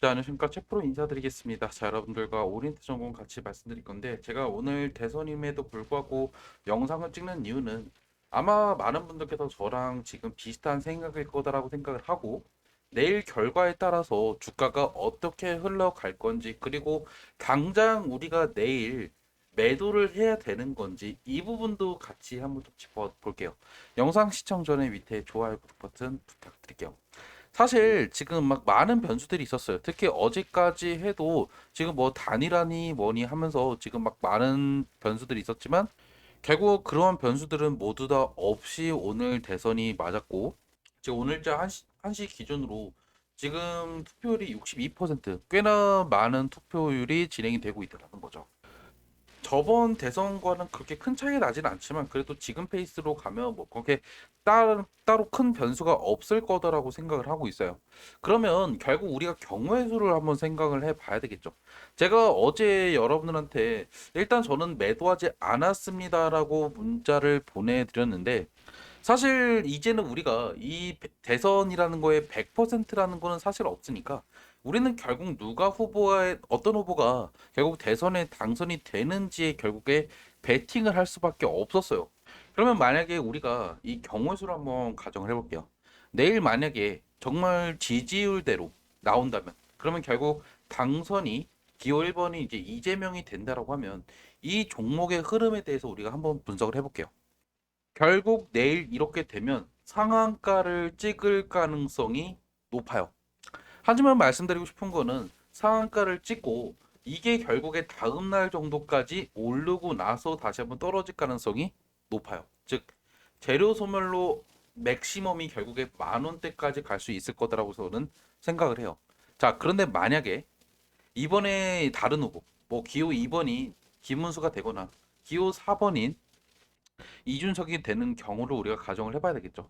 자, 안녕하십니까. 채프로 인사드리겠습니다. 자, 여러분들과 오리엔트 전공 같이 말씀드릴 건데, 제가 오늘 대선임에도 불구하고 영상을 찍는 이유는 아마 많은 분들께서 저랑 지금 비슷한 생각일 거다라고 생각을 하고, 내일 결과에 따라서 주가가 어떻게 흘러갈 건지, 그리고 당장 우리가 내일 매도를 해야 되는 건지, 이 부분도 같이 한번 좀 짚어볼게요. 영상 시청 전에 밑에 좋아요, 구독 버튼 부탁드릴게요. 사실 지금 막 많은 변수들이 있었어요. 특히 어제까지 해도 지금 뭐 단일화니 뭐니 하면서 지금 막 많은 변수들이 있었지만 결국 그러한 변수들은 모두 다 없이 오늘 대선이 맞았고 지금 오늘자 1시 기준으로 지금 투표율이 62% 꽤나 많은 투표율이 진행이 되고 있다는 거죠. 저번 대선과는 그렇게 큰 차이가 나진 않지만 그래도 지금 페이스로 가면 뭐 그렇게 따로 큰 변수가 없을 거다라고 생각을 하고 있어요. 그러면 결국 우리가 경우의 수를 한번 생각을 해봐야 되겠죠. 제가 어제 여러분들한테 일단 저는 매도하지 않았습니다라고 문자를 보내드렸는데 사실 이제는 우리가 이 대선이라는 거에 100%라는 거는 사실 없으니까 우리는 결국 누가 후보에 어떤 후보가 결국 대선에 당선이 되는지에 결국에 베팅을 할 수밖에 없었어요. 그러면 만약에 우리가 이 경우의 수를 한번 가정을 해볼게요. 내일 만약에 정말 지지율대로 나온다면 그러면 결국 당선이 기호 1번이 이제 이재명이 된다라고 하면 이 종목의 흐름에 대해서 우리가 한번 분석을 해볼게요. 결국 내일 이렇게 되면 상한가를 찍을 가능성이 높아요. 하지만 말씀드리고 싶은 거는 상한가를 찍고 이게 결국에 다음 날 정도까지 오르고 나서 다시 한번 떨어질 가능성이 높아요. 즉 재료 소멸로 맥시멈이 결국에 10,000원대까지 갈 수 있을 거다라고 저는 생각을 해요. 자, 그런데 만약에 이번에 다른 후보, 뭐 기호 2번이 김문수가 되거나 기호 4번인 이준석이 되는 경우를 우리가 가정을 해봐야 되겠죠.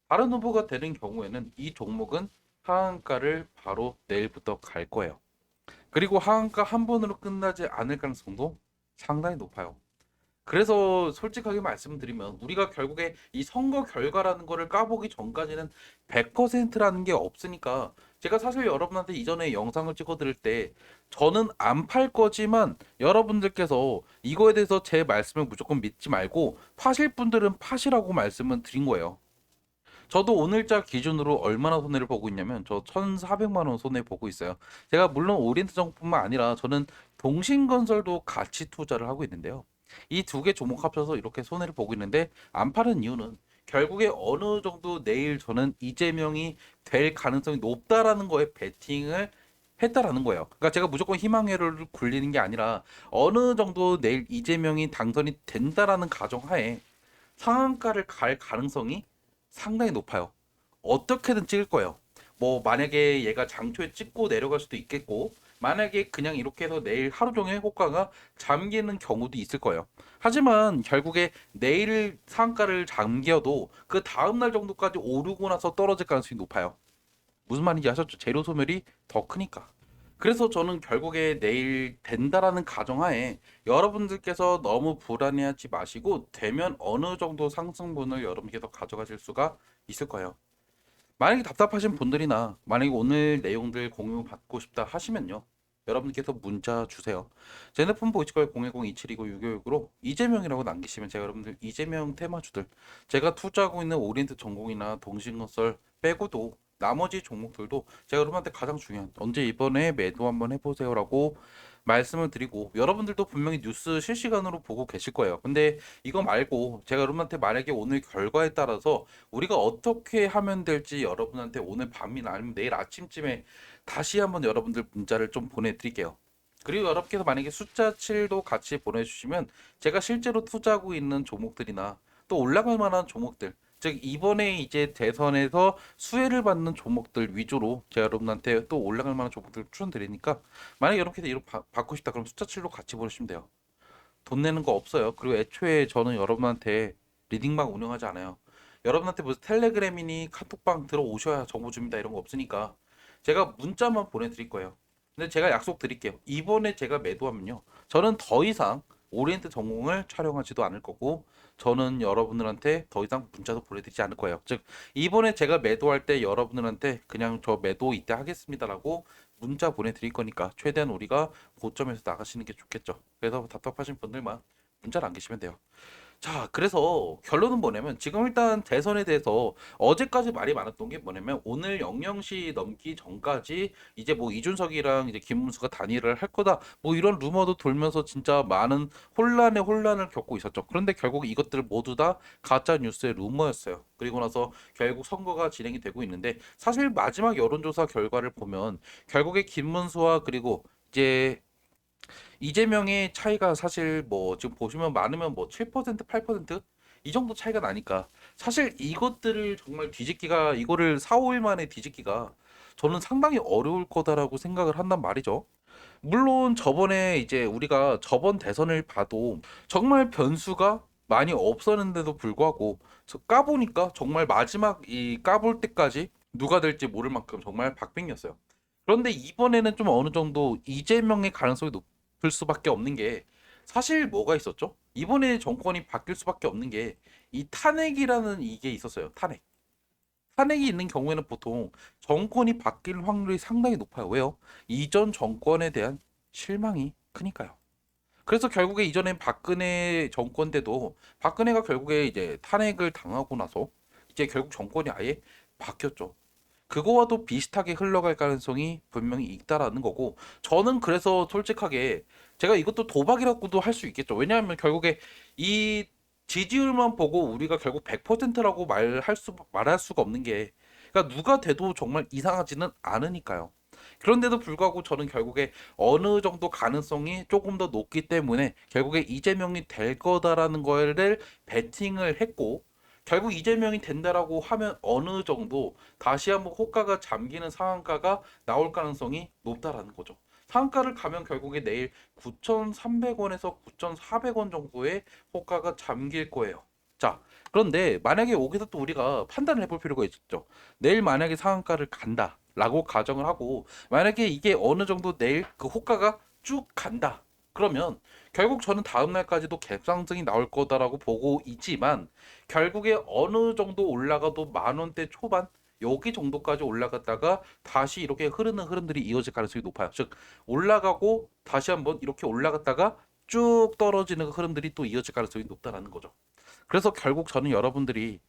다른 후보가 되는 경우에는 이 종목은 하한가를 바로 내일부터 갈 거예요. 그리고 하한가 한 번으로 끝나지 않을 가능성도 상당히 높아요. 그래서 솔직하게 말씀드리면 우리가 결국에 이 선거 결과라는 거를 까보기 전까지는 100%라는 게 없으니까 제가 사실 여러분한테 이전에 영상을 찍어 드릴 때 저는 안 팔 거지만 여러분들께서 이거에 대해서 제 말씀을 무조건 믿지 말고 파실 분들은 파시라고 말씀을 드린 거예요. 저도 오늘자 기준으로 얼마나 손해를 보고 있냐면 저 1,400만 원 손해 보고 있어요. 제가 물론 오리엔트 정뿐만 아니라 저는 동신건설도 같이 투자를 하고 있는데요. 이 두 개 종목 합쳐서 이렇게 손해를 보고 있는데 안 파는 이유는 결국에 어느 정도 내일 저는 이재명이 될 가능성이 높다라는 거에 베팅을 했다라는 거예요. 그러니까 제가 무조건 희망회로를 굴리는 게 아니라 어느 정도 내일 이재명이 당선이 된다라는 가정하에 상한가를 갈 가능성이 상당히 높아요. 어떻게든 찍을 거예요. 뭐 만약에 얘가 장초에 찍고 내려갈 수도 있겠고 만약에 그냥 이렇게 해서 내일 하루 종일 호가가 잠기는 경우도 있을 거예요. 하지만 결국에 내일 상가를 잠겨도 그 다음날 정도까지 오르고 나서 떨어질 가능성이 높아요. 무슨 말인지 아셨죠? 재료 소멸이 더 크니까. 그래서 저는 결국에 내일 된다라는 가정하에 여러분들께서 너무 불안해하지 마시고 되면 어느 정도 상승분을 여러분께서 가져가실 수가 있을 거예요. 만약에 답답하신 분들이나 만약에 오늘 내용들 공유 받고 싶다 하시면요. 여러분께서 문자 주세요. 제 핸드폰 보이스콜 010-2729-656으로 이재명이라고 남기시면 제가 여러분들 이재명 테마주들 제가 투자하고 있는 오리엔트 전공이나 동신건설 빼고도 나머지 종목들도 제가 여러분한테 가장 중요한 언제 이번에 매도 한번 해보세요라고 말씀을 드리고 여러분들도 분명히 뉴스 실시간으로 보고 계실 거예요. 근데 이거 말고 제가 여러분한테 만약에 오늘 결과에 따라서 우리가 어떻게 하면 될지 여러분한테 오늘 밤이나 아니면 내일 아침쯤에 다시 한번 여러분들 문자를 좀 보내드릴게요. 그리고 여러분께서 만약에 숫자 7도 같이 보내주시면 제가 실제로 투자하고 있는 종목들이나 또 올라갈 만한 종목들 즉 이번에 이제 대선에서 수혜를 받는 종목들 위주로 제가 여러분한테 또 올라갈 만한 종목들 추천드리니까 만약에 여러분께서 이거 받고 싶다 그럼 숫자 7로 같이 보내주시면 돼요. 돈 내는 거 없어요. 그리고 애초에 저는 여러분한테 리딩방 운영하지 않아요. 여러분한테 무슨 텔레그램이니 카톡방 들어오셔야 정보 줍니다. 이런 거 없으니까 제가 문자만 보내드릴 거예요. 근데 제가 약속 드릴게요. 이번에 제가 매도하면요. 저는 더 이상 오리엔트 전공을 촬영하지도 않을 거고 저는 여러분들한테 더 이상 문자도 보내드리지 않을 거예요. 즉 이번에 제가 매도할 때 여러분들한테 그냥 저 매도 이때 하겠습니다라고 문자 보내드릴 거니까 최대한 우리가 고점에서 나가시는 게 좋겠죠. 그래서 답답하신 분들만 문자 남기시면 돼요. 자, 그래서 결론은 뭐냐면 지금 일단 대선에 대해서 어제까지 말이 많았던 게 뭐냐면 오늘 00시 넘기 전까지 이제 뭐 이준석이랑 이제 김문수가 단일을 할 거다. 뭐 이런 루머도 돌면서 진짜 많은 혼란에 혼란을 겪고 있었죠. 그런데 결국 이것들 모두 다 가짜 뉴스의 루머였어요. 그리고 나서 결국 선거가 진행이 되고 있는데 사실 마지막 여론조사 결과를 보면 결국에 김문수와 그리고 이제 이재명의 차이가 사실 뭐 지금 보시면 많으면 뭐 7%, 8%이 정도 차이가 나니까 사실 이것들을 정말 뒤집기가 이거를 4, 5일 만에 뒤집기가 저는 상당히 어려울 거다라고 생각을 한단 말이죠. 물론 저번에 이제 우리가 저번 대선을 봐도 정말 변수가 많이 없었는데도 불구하고 까보니까 정말 마지막 이 까볼 때까지 누가 될지 모를 만큼 정말 박빙이었어요. 그런데 이번에는 좀 어느 정도 이재명의 가능성이 높을 수밖에 없는 게 사실 뭐가 있었죠? 이번에 정권이 바뀔 수밖에 없는 게 이 탄핵이라는 이게 있었어요. 탄핵. 탄핵이 있는 경우에는 보통 정권이 바뀔 확률이 상당히 높아요. 왜요? 이전 정권에 대한 실망이 크니까요. 그래서 결국에 이전엔 박근혜 정권 때도 박근혜가 결국에 이제 탄핵을 당하고 나서 이제 결국 정권이 아예 바뀌었죠. 그거와도 비슷하게 흘러갈 가능성이 분명히 있다라는 거고 저는 그래서 솔직하게 제가 이것도 도박이라고도 할 수 있겠죠. 왜냐하면 결국에 이 지지율만 보고 우리가 결국 100%라고 말할 수가 없는 게 그러니까 누가 돼도 정말 이상하지는 않으니까요. 그런데도 불구하고 저는 결국에 어느 정도 가능성이 조금 더 높기 때문에 결국에 이재명이 될 거다라는 거를 베팅을 했고 결국 이재명이 된다라고 하면 어느 정도 다시 한번 호가가 잠기는 상한가가 나올 가능성이 높다라는 거죠. 상한가를 가면 결국에 내일 9,300원에서 9,400원 정도의 호가가 잠길 거예요. 자, 그런데 만약에 여기서 또 우리가 판단을 해볼 필요가 있죠. 내일 만약에 상한가를 간다라고 가정을 하고 만약에 이게 어느 정도 내일 그 호가가 쭉 간다. 그러면 결국 저는 다음 날까지도 갭상승이 나올 거다라고 보고 있지만 결국에 어느 정도 올라가도 만 원대 초반 여기 정도까지 올라갔다가 다시 이렇게 흐르는 흐름들이 이어질 가능성이 높아요. 즉 올라가고 다시 한번 이렇게 올라갔다가 쭉 떨어지는 흐름들이 또 이어질 가능성이 높다라는 거죠. 그래서 결국 저는 여러분들이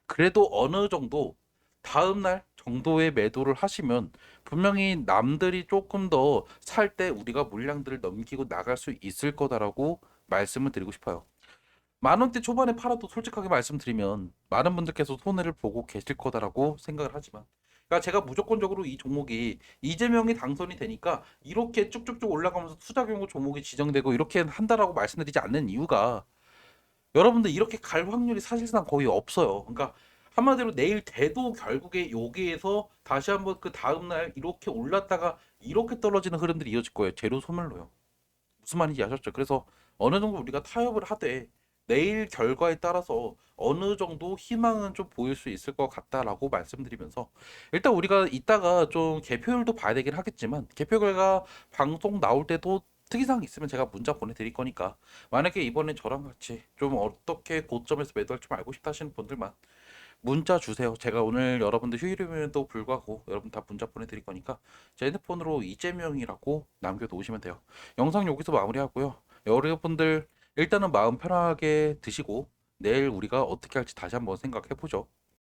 그래도 어느 정도 다음 날 정도의 매도를 하시면 분명히 남들이 조금 더 살 때 우리가 물량들을 넘기고 나갈 수 있을 거다라고 말씀을 드리고 싶어요. 만 원대 초반에 팔아도 솔직하게 말씀드리면 많은 분들께서 손해를 보고 계실 거다라고 생각을 하지만 그러니까 제가 무조건적으로 이 종목이 이재명이 당선이 되니까 이렇게 쭉쭉쭉 올라가면서 투자 경고 종목이 지정되고 이렇게 한다라고 말씀드리지 않는 이유가 여러분들 이렇게 갈 확률이 사실상 거의 없어요. 그러니까 한마디로 내일 돼도 결국에 여기에서 다시 한번 그 다음날 이렇게 올랐다가 이렇게 떨어지는 흐름들이 이어질 거예요. 재료 소멸로요. 무슨 말인지 아셨죠? 그래서 어느 정도 우리가 타협을 하되 내일 결과에 따라서 어느 정도 희망은 좀 보일 수 있을 것 같다라고 말씀드리면서 일단 우리가 이따가 좀 개표율도 봐야 되긴 하겠지만 개표 결과 방송 나올 때도 특이사항 있으면 제가 문자 보내드릴 거니까 만약에 이번에 저랑 같이 좀 어떻게 고점에서 매도할 좀 알고 싶다 하시는 분들만 문자 주세요. 제가 오늘 여러분들 휴일임에도 불구하고 여러분 다 문자 보내드릴 거니까 제 핸드폰으로 이재명이라고 남겨놓으시면 돼요. 영상 여기서 마무리하고요. 여러분들 일단은 마음 편하게 드시고 내일 우리가 어떻게 할지 다시 한번 생각해 보죠.